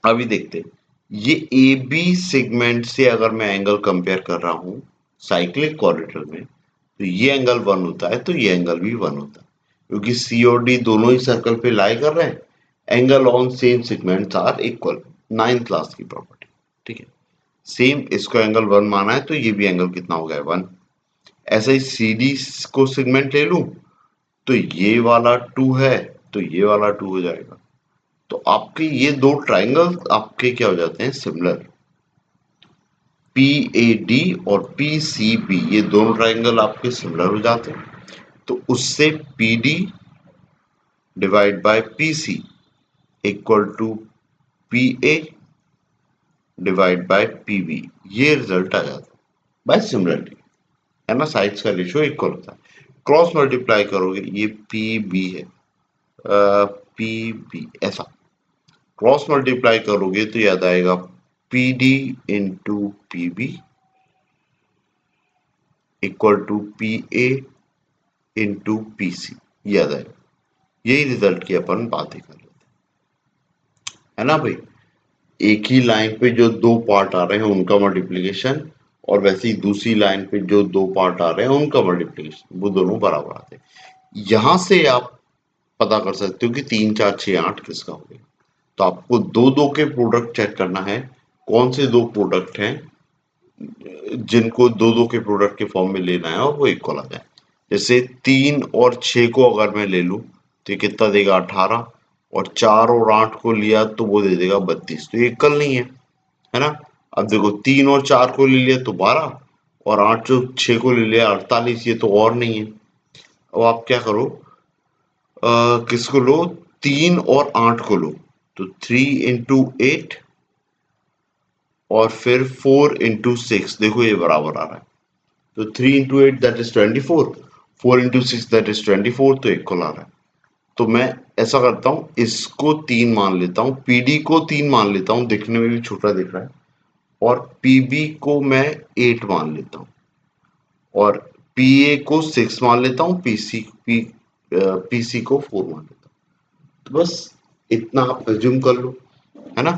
अभी देखते हैं, ये ए बी सेगमेंट से अगर मैं एंगल कंपेयर कर रहा हूं साइक्लिक कॉरिडोर में, तो ये एंगल 1 होता है, तो ये एंगल भी 1 होता है, क्योंकि सी और डी दोनों ही सर्कल पे लाई कर रहे हैं। Angle on same segments are equal, 9th class की प्रॉपर्टी। ठीक है, सेम इसको एंगल 1 माना है तो ये भी एंगल कितना हो गया 1। ऐसा ही सी डी को सेगमेंट ले लूं तो ये वाला 2 है तो ये वाला 2 हो जाएगा। तो आपके ये दो ट्राइंगल आपके क्या हो जाते हैं सिमिलर। पी ए डी और पी सी बी ये दोनों ट्राइंगल आपके सिमिलर हो जाते हैं। तो उससे P D divide by P C equal to P A divide by P B ये रिजल्ट आ जाता है बाय सिमिलरिटी, है ना। साइड्स का रेशियो इक्वल होता है। क्रॉस मल्टीप्लाई करोगे ये पी बी है, पी बी ऐसा क्रॉस मल्टीप्लाई करोगे तो याद आएगा P D into P B equal to P A into P C, याद आएगा। यही रिजल्ट की अपन बातें कर लेते है ना भाई। एक ही लाइन पे जो दो पार्ट आ रहे हैं उनका मल्टीप्लीकेशन और वैसे ही दूसरी लाइन पे जो दो पार्ट आ रहे हैं उनका मल्टीप्लीकेशन वो दोनों बराबर आते हैं। यहां से आप पता कर सकते हो कि 3 4 6 8 किसका हो गया। तो आपको दो दो के प्रोडक्ट चेक करना है, कौन से दो प्रोडक्ट हैं जिनको दो दो के प्रोडक्ट के फॉर्म में लेना है और वो इक्वल आ जाए। जैसे 3 और 6 को अगर मैं ले लूं तो ये कितना देगा 18, और 4 और 8 को लिया तो वो दे देगा 32। तो ये इक्वल नहीं है ना। अब देखो 3 और 4 को ले लिया तो 12, और 8 जो 6 को ले लिया 48, ये तो और नहीं है। अब आप क्या करो, किसको लो, 3 और 8 को लो। तो 3 इंटू 8 और फिर 4 इंटू 6, देखो ये बराबर आ रहा है। तो 3 into 8 that is 24, 4 into 6 that is 24, तो इक्वल आ रहा है। तो मैं ऐसा करता हूँ, इसको 3 मान लेता हूँ, पीडी को 3 मान लेता हूँ, दिखने में भी छोटा दिख रहा है, और पीबी को मैं 8 मान लेता हूँ, और पीए को 6 मान लेता हूँ, पीसी को 4 मान लेता हूँ। तो बस इतना आप एज्यूम कर लो, है ना।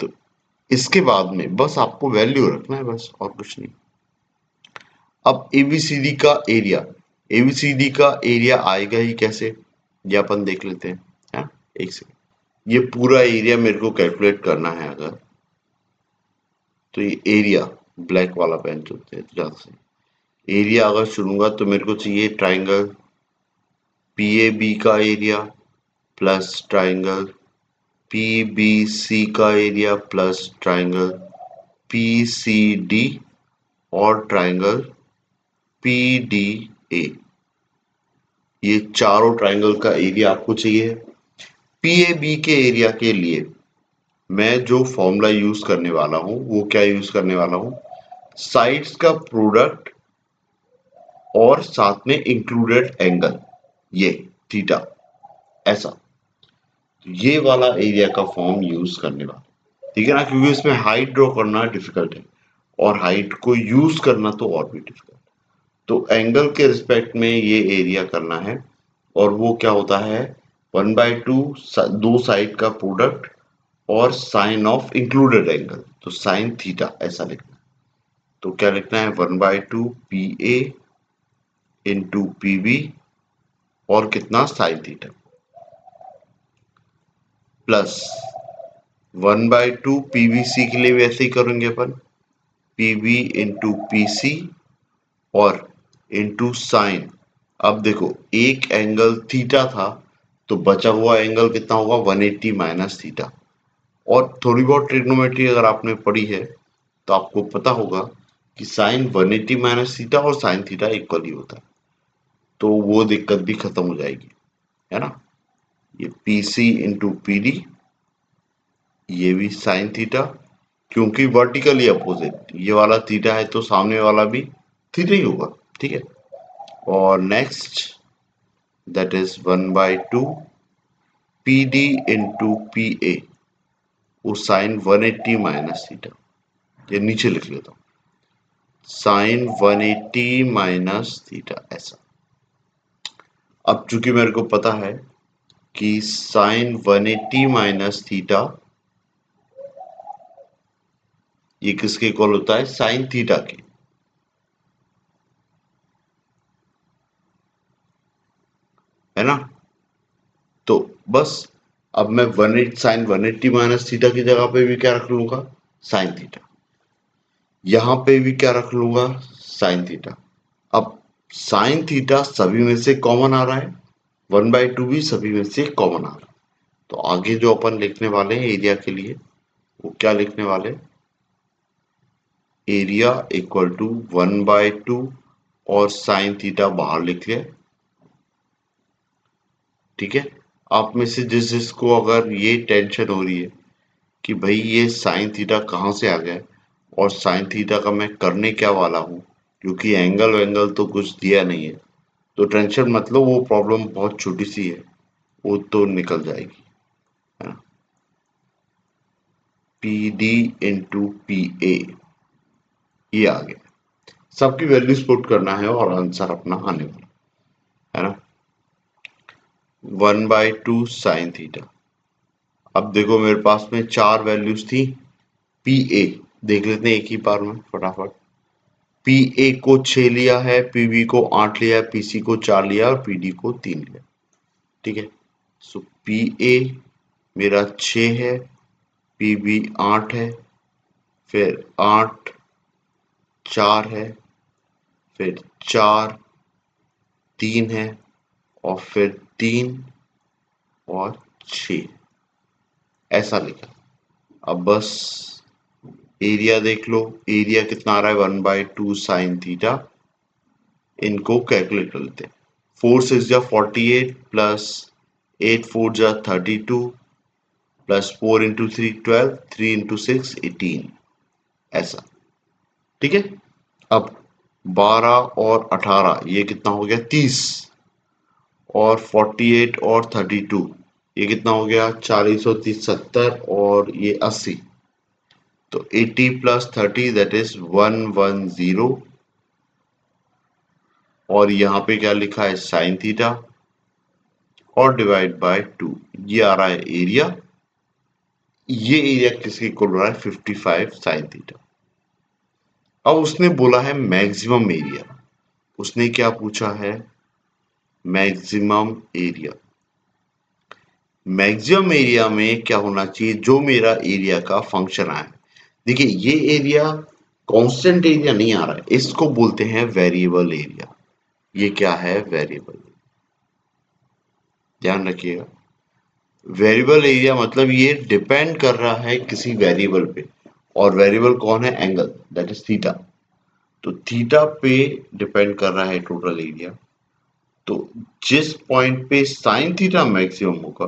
तो इसके बाद में बस आपको वैल्यू रखना है, बस और कुछ नहीं। अब एबीसीडी का एरिया, एबीसीडी का एरिया आएगा ही कैसे, ये अपन देख लेते हैं। हाँ, एक सेकंड, ये पूरा एरिया मेरे को कैलकुलेट करना है अगर, तो ये एरिया ब्लैक वाला पेन चुनते हैं तो ज्यादा सही। एरिया अगर चुनूंगा तो मेरे को चाहिए ट्राइंगल पी ए बी का area plus triangle P B C का area plus triangle P C D और ट्राइंगल पी डी ए। ये चारों ट्राइंगल का एरिया आपको चाहिए। पी ए बी के एरिया के लिए मैं जो फॉर्मूला यूज करने वाला हूं वो क्या यूज करने वाला हूं, साइड्स का प्रोडक्ट और साथ में इंक्लूडेड एंगल, ये थीटा, ऐसा। तो ये वाला एरिया का फॉर्म यूज करने वाला, ठीक है ना, क्योंकि इसमें हाइट ड्रॉ करना डिफिकल्ट है और हाइट को यूज करना तो और भी डिफिकल्ट। तो एंगल के रिस्पेक्ट में ये एरिया करना है, और वो क्या होता है 1/2 दो साइड का प्रोडक्ट और साइन ऑफ इंक्लूडेड एंगल, तो साइन थीटा ऐसा लिखना है। तो क्या लिखना है 1/2 P A into P B और कितना साइन थीटा प्लस 1/2 पीवीसी के लिए वैसे ही करेंगे अपन, पीबी इंटू पीसी और इंटू साइन। अब देखो एक एंगल थीटा था तो बचा हुआ एंगल कितना होगा 180 माइनस थीटा। और थोड़ी बहुत ट्रिग्नोमेट्री अगर आपने पढ़ी है तो आपको पता होगा कि साइन 180 माइनस थीटा और साइन थीटा इक्वल ही होता है। तो वो दिक्कत भी खत्म हो जाएगी, है ना। ये P C into P D, ये भी साइन थीटा, क्योंकि वर्टिकली अपोजिट ये वाला थीटा है तो सामने वाला भी थीटा ही होगा, ठीक है। और next that is 1/2 P D into P A, वो साइन 180 माइनस थीटा, ये नीचे लिख लेता हूँ, साइन 180 माइनस थीटा ऐसा। अब चूंकि मेरे को पता है कि साइन 180 माइनस थीटा ये किसके इक्वल होता है, साइन थीटा के, है ना। तो बस अब मैं 180 साइन 180 माइनस थीटा की जगह पे भी क्या रख लूंगा, साइन थीटा। यहां पे भी क्या रख लूंगा, साइन थीटा। अब साइन थीटा सभी में से कॉमन आ रहा है, 1/2 भी सभी में से कॉमन आ रहा है। तो आगे जो अपन लिखने वाले हैं एरिया के लिए, वो क्या लिखने वाले हैं, एरिया इक्वल टू 1/2 और साइन थीटा बाहर लिख लिया। ठीक है। आप में से जिस जिसको अगर ये टेंशन हो रही है कि भाई ये साइन थीटा कहाँ से आ गया और साइन थीटा का मैं करने क्या वाला हूँ, क्योंकि एंगल वेंगल तो कुछ दिया नहीं है, तो टेंशन मत लो, वो प्रॉब्लम बहुत छोटी सी है, वो तो निकल जाएगी, है ना। P D into P A, ये आ गया। सबकी वैल्यूज पुट करना है और आंसर अपना आने वाला है ना, 1/2 साइन थीटा। अब देखो मेरे पास में चार वैल्यूज थी, पी ए देख लेते हैं एक ही बार में फटाफट। पी ए को 6 लिया है, पीबी को 8 लिया है, पीसी को 4 लिया और पीडी को 3 लिया। ठीक है। सो पी ए मेरा 6 है, पीबी 8 है, फिर 8 4 है, फिर 4 3 है, और फिर 3 और 6, ऐसा लिखा। अब बस एरिया देख लो, एरिया कितना आ रहा है, 1/2 साइन थीटा। इनको कैलकुलेट कर लेते हैं। 4 6 जा 48 प्लस 8 4 जा 32 प्लस 4 इंटू 3 12, 3 इंटू 6 18, ऐसा। ठीक है। अब 12 और 18 ये कितना हो गया, 30, और 48 और 32 ये कितना हो गया, 40 और 30 70, और ये 80। तो 80 प्लस 30 दैट इज 110, और यहाँ पे क्या लिखा है, साइन थीटा, और डिवाइड बाय 2, ये आ रहा है एरिया। ये एरिया किसके इक्वल हो रहा है, 55 साइन थीटा। अब उसने बोला है मैक्सिमम एरिया, उसने क्या पूछा है, मैक्सिमम एरिया। मैक्सिमम एरिया में क्या होना चाहिए, जो मेरा एरिया का फंक्शन आया। देखिए ये एरिया कांस्टेंट एरिया नहीं आ रहा है, इसको बोलते हैं वेरिएबल एरिया। ये क्या है, वेरिएबल, ध्यान रखिएगा। वेरिएबल एरिया मतलब ये डिपेंड कर रहा है किसी वेरिएबल पे, और वेरिएबल कौन है, एंगल, दैट इज थीटा। तो थीटा पे डिपेंड कर रहा है टोटल एरिया। तो जिस पॉइंट पे साइन थीटा मैक्सिमम होगा,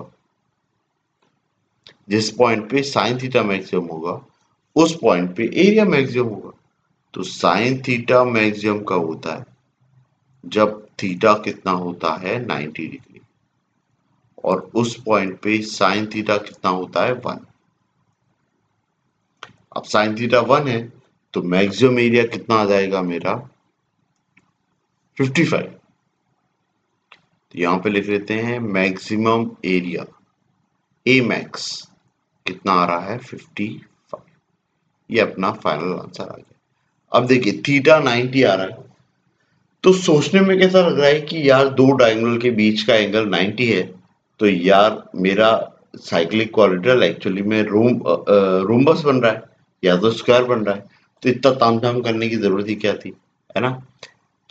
जिस पॉइंट पे साइन थीटा मैक्सिमम होगा, उस पॉइंट पे एरिया मैक्सिमम होगा। तो साइन थीटा मैक्सिमम कब होता है, जब थीटा कितना होता है, 90 डिग्री, और उस पॉइंट पे साइन थीटा कितना होता है, 1। अब साइन थीटा 1 है, तो मैक्सिमम एरिया कितना आ जाएगा मेरा, 55। तो यहां पे लिख लेते हैं मैक्सिमम एरिया, ए मैक्स कितना आ रहा है, 55। ये अपना फाइनल आंसर आ गया। अब देखिए थीटा 90 आ रहा है, तो सोचने में कैसा लग रहा है कि यार दो डायगोनल के बीच का एंगल 90 है, तो यार मेरा साइक्लिक क्वाड्रेटल एक्चुअली में रोम्बस बन रहा है, या तो स्क्वायर बन रहा है। तो इतना तामझाम करने की जरूरत ही क्या थी, है ना।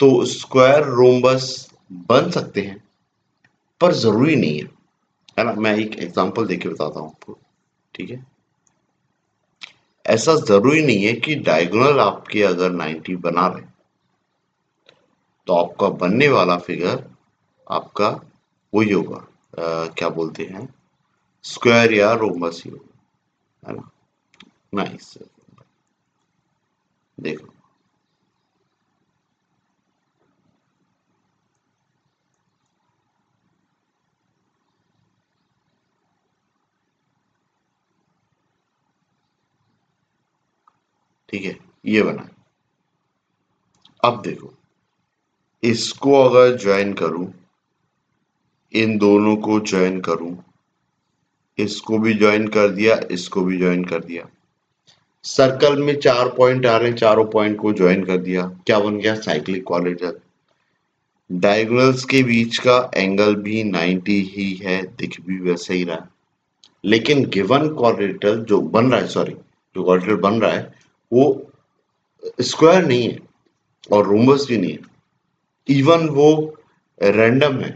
तो स्क्वायर रोम्बस बन सकते हैं, पर जरूरी नहीं है ना। मैं एक एग्जांपल देके बताता हूँ आपको। ठीक है। ऐसा जरूरी नहीं है कि डायगोनल आपके अगर 90 बना रहे, तो आपका बनने वाला फिगर आपका वही होगा, क्या बोलते हैं, स्क्वायर या रोमबस ही होगा, है ना। नाइस। देखो ठीक है, ये बना। अब देखो इसको अगर ज्वाइन करूं, इन दोनों को ज्वाइन करूं, इसको भी ज्वाइन कर दिया, इसको भी ज्वाइन कर दिया, सर्कल में 4 पॉइंट आ रहे हैं, चारों पॉइंट को ज्वाइन कर दिया, क्या बन गया, साइक्लिक क्वाड्रेचर। डायगोनल्स के बीच का एंगल भी 90 ही है, दिख भी वैसे ही रहा है। लेकिन गिवन क्वाड्रेटर जो बन रहा है, सॉरी, जो क्वाड्रेटर बन रहा है वो स्क्वायर नहीं है और रोम्बस भी नहीं है, इवन वो रैंडम है।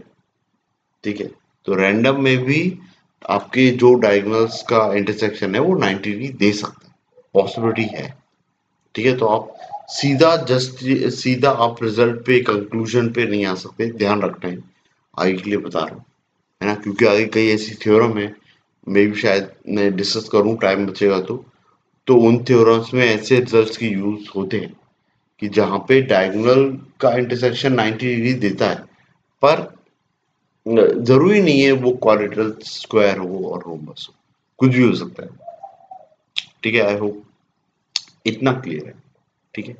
ठीक है, तो रैंडम में भी आपके जो डायगोनल्स का इंटरसेक्शन है वो 90 डिग्री दे सकता है, पॉसिबिलिटी है। ठीक है, तो आप सीधा आप रिजल्ट पे कंक्लूजन पे नहीं आ सकते, ध्यान रखना है, आगे के लिए बता रहा हूँ, है ना, क्योंकि आगे कई ऐसी थ्योरम है, मैं भी शायद मैं डिस्कस करूँ टाइम बचेगा तो उन थ्योरम्स में ऐसे रिजल्ट्स की यूज होते हैं कि जहाँ पे डायगोनल का इंटरसेक्शन 90 डिग्री देता है, पर जरूरी नहीं है वो क्वाड्रेटरल स्क्वायर हो और रोम्बस हो, कुछ भी हो सकता है। ठीक है, आई होप इतना क्लियर है। ठीक है।